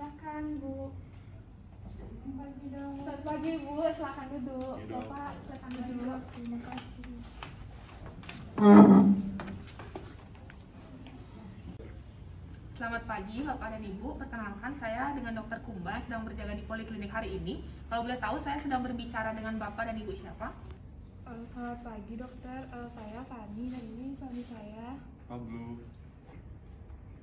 Silakan Bu. Selamat pagi Bu, silakan duduk. Bapak silakan duduk. Terima kasih. Selamat pagi Bapak dan Ibu, perkenalkan saya dengan Dr. Kumba yang sedang berjaga di Poliklinik hari ini. Kalau boleh tahu saya sedang berbicara dengan Bapak dan Ibu siapa? Selamat pagi dokter, saya Fani dan ini suami saya. Pablo.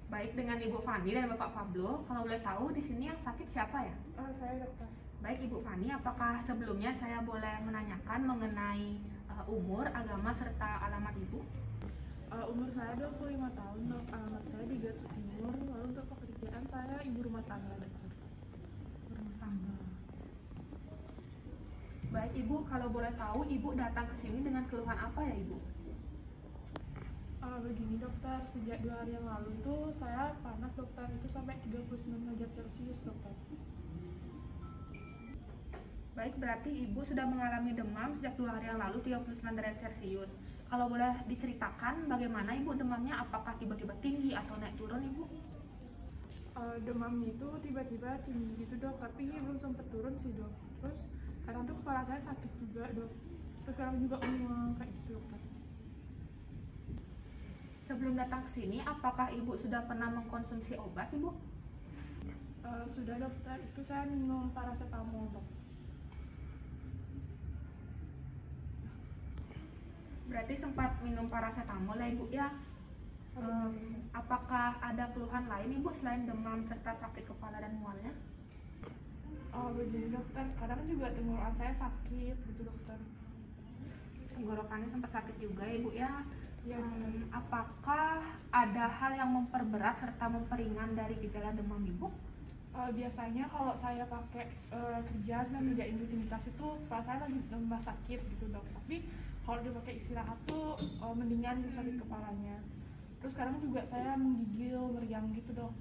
Baik, dengan Ibu Fani dan Bapak Pablo, kalau boleh tahu di sini yang sakit siapa ya? Saya dokter. Baik Ibu Fani, apakah sebelumnya saya boleh menanyakan mengenai umur, agama, serta alamat Ibu? Umur saya 25 tahun dok, alamat saya di Garut Timur, lalu untuk pekerjaan saya ibu rumah tangga dokter. Rumah tangga. Baik Ibu, kalau boleh tahu Ibu datang ke sini dengan keluhan apa ya Ibu? Begini dokter, sejak 2 hari yang lalu itu saya panas dokter, itu sampai 39 derajat Celcius dokter. Baik, berarti Ibu sudah mengalami demam sejak 2 hari yang lalu 39 derajat Celcius. Kalau boleh diceritakan bagaimana Ibu demamnya, apakah tiba-tiba tinggi atau naik turun Ibu? Demamnya itu tiba-tiba tinggi gitu dok, tapi belum sempat turun sih dok. Terus kadang tuh kepala saya sakit juga dok. Terus kadang juga mual kayak gitu dokter. Sebelum datang ke sini, apakah Ibu sudah pernah mengkonsumsi obat Ibu? Sudah dokter, itu saya minum paracetamol dok. Berarti sempat minum paracetamol ya Ibu ya? Apakah ada keluhan lain Ibu selain demam serta sakit kepala dan mualnya? Begini dokter, kadang juga tenggorokan saya sakit gitu dokter. Tenggorokannya sempat sakit juga ya Ibu ya? Ya, apakah ada hal yang memperberat serta memperingan dari gejala demam Ibu? biasanya kalau saya pakai kerja dan ngerjain rutinitas itu kepala saya lagi tambah sakit gitu dok. Tapi kalau dipakai istirahat tuh mendingan tuh sakit kepalanya. Terus kadang juga saya menggigil, meriang gitu dok.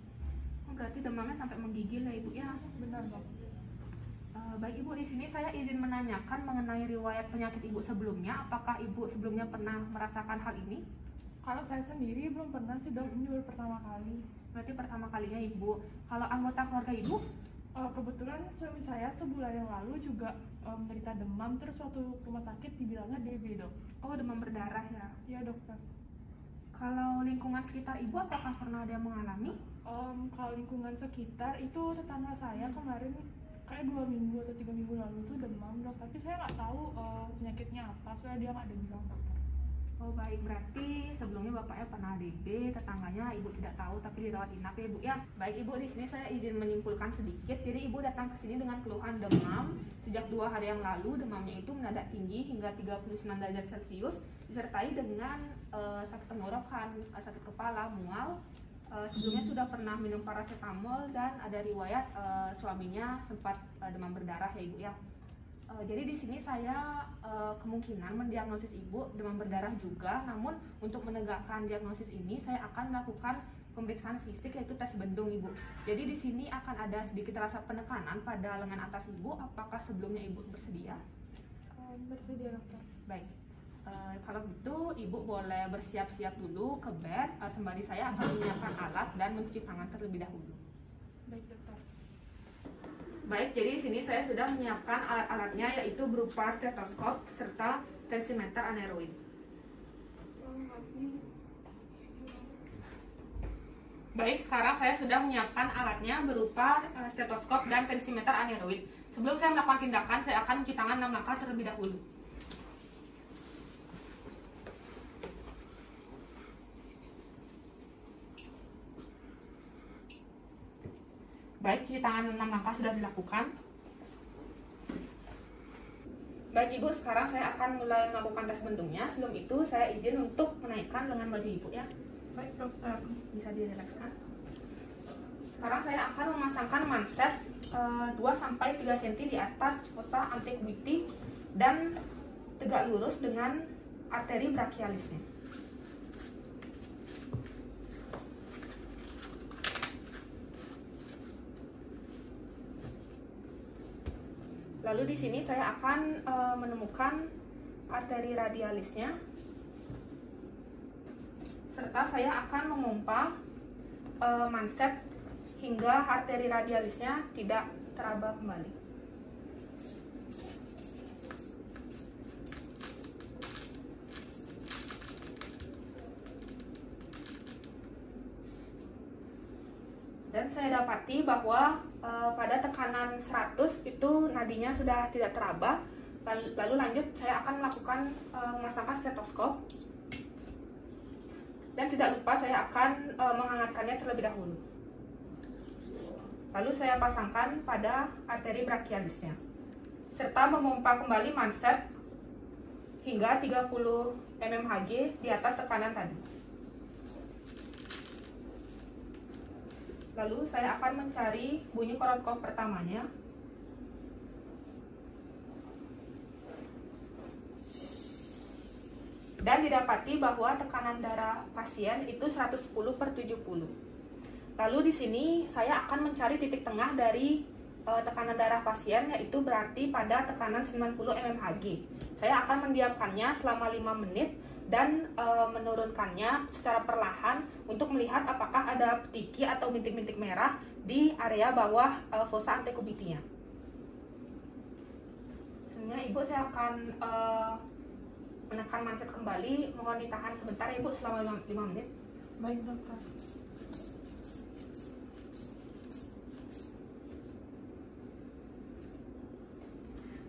Berarti demamnya sampai menggigil ya Ibu ya? Benar dok. Baik Ibu, di sini saya izin menanyakan mengenai riwayat penyakit Ibu sebelumnya. Apakah Ibu sebelumnya pernah merasakan hal ini? Kalau saya sendiri belum pernah sih dok, ini baru pertama kali. Berarti pertama kalinya Ibu. Kalau anggota keluarga Ibu? Kebetulan suami saya sebulan yang lalu juga menderita demam, terus suatu rumah sakit dibilangnya DB dok. Oh, demam berdarah ya? Iya dokter. Kalau lingkungan sekitar Ibu, apakah pernah ada yang mengalami? Kalau lingkungan sekitar itu tetangga saya kemarin kayak 2 minggu atau 3 minggu lalu tuh demam dok, tapi saya nggak tahu penyakitnya apa, soalnya dia nggak ada bilang dokter. Oh baik, berarti sebelumnya bapaknya pernah DB, tetangganya Ibu tidak tahu tapi dirawat inap ya Ibu ya. Baik Ibu, di sini saya izin menyimpulkan sedikit. Jadi Ibu datang ke sini dengan keluhan demam sejak 2 hari yang lalu. Demamnya itu mendadak tinggi hingga 39 derajat Celcius, disertai dengan sakit tenggorokan, sakit kepala, mual. Sebelumnya sudah pernah minum paracetamol dan ada riwayat suaminya sempat demam berdarah ya Ibu ya. Jadi di sini saya kemungkinan mendiagnosis Ibu demam berdarah juga. Namun untuk menegakkan diagnosis ini saya akan melakukan pemeriksaan fisik yaitu tes bendung Ibu. Jadi di sini akan ada sedikit rasa penekanan pada lengan atas Ibu. Apakah sebelumnya Ibu bersedia? Bersedia dokter. Baik. Kalau gitu Ibu boleh bersiap-siap dulu ke bed. Sembari saya akan menyiapkan alat dan mencuci tangan terlebih dahulu. Baik dokter. Baik, jadi di sini saya sudah menyiapkan alat-alatnya yaitu berupa stetoskop serta tensimeter aneroid. Baik, sekarang saya sudah menyiapkan alatnya berupa stetoskop dan tensimeter aneroid. Sebelum saya melakukan tindakan, saya akan mencuci tangan 6 langkah terlebih dahulu. Baik, cuci tangan 6 langkah sudah dilakukan. Baik Ibu, sekarang saya akan mulai melakukan tes bendungnya. Sebelum itu saya izin untuk menaikkan lengan baju Ibu ya. Baik dokter. Bisa direlakskan. Sekarang saya akan memasangkan manset 2-3 cm di atas fossa antequiti dan tegak lurus dengan arteri brachialisnya. Lalu di sini saya akan menemukan arteri radialisnya, serta saya akan memompa manset hingga arteri radialisnya tidak teraba kembali. Dan saya dapati bahwa pada tekanan 100 itu nadinya sudah tidak teraba. Lalu lanjut saya akan melakukan memasangkan stetoskop. Dan tidak lupa saya akan menghangatkannya terlebih dahulu. Lalu saya pasangkan pada arteri brachialisnya. Serta memompa kembali manset hingga 30 mmHg di atas tekanan tadi. Lalu saya akan mencari bunyi Korotkov pertamanya. Dan didapati bahwa tekanan darah pasien itu 110/70. Lalu di sini saya akan mencari titik tengah dari tekanan darah pasien, yaitu berarti pada tekanan 90 mmHg. Saya akan mendiamkannya selama 5 menit dan menurunkannya secara perlahan untuk melihat apakah ada petiki atau bintik-bintik merah di area bawah fossa antekubitinya. Sebenarnya Ibu, saya akan menekan manset kembali. Mohon ditahan sebentar ya Ibu, selama 5 menit. Baik dokter.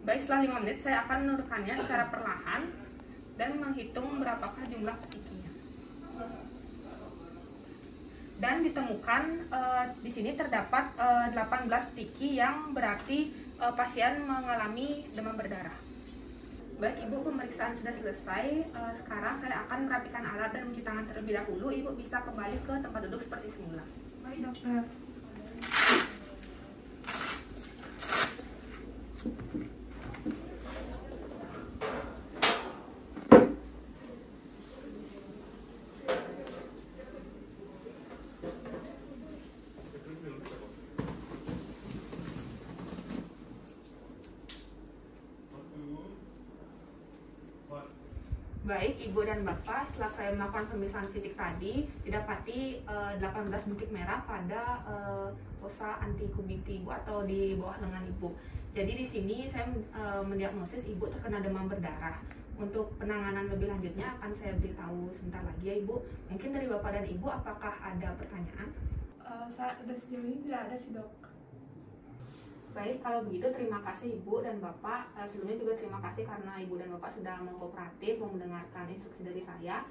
Baik, setelah 5 menit saya akan menurunkannya secara perlahan dan menghitung berapakah jumlah petikinya. Dan ditemukan di sini terdapat 18 petiki yang berarti pasien mengalami demam berdarah. Baik Ibu, pemeriksaan sudah selesai. Sekarang saya akan merapikan alat dan mencuci tangan terlebih dahulu. Ibu bisa kembali ke tempat duduk seperti semula. Baik dokter. Baik Ibu dan Bapak, setelah saya melakukan pemeriksaan fisik tadi, didapati 18 bintik merah pada fossa antikubiti Ibu atau di bawah lengan Ibu. Jadi di sini saya mendiagnosis Ibu terkena demam berdarah. Untuk penanganan lebih lanjutnya akan saya beritahu sebentar lagi ya Ibu. Mungkin dari Bapak dan Ibu apakah ada pertanyaan? Saat sejauh ini tidak ada sih dok. Baik, kalau begitu terima kasih Ibu dan Bapak. Sebelumnya juga terima kasih karena Ibu dan Bapak sudah mau kooperatif, mau mendengarkan instruksi dari saya.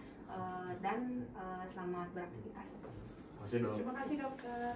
Dan selamat beraktivitas. Terima kasih dok. Terima kasih dokter.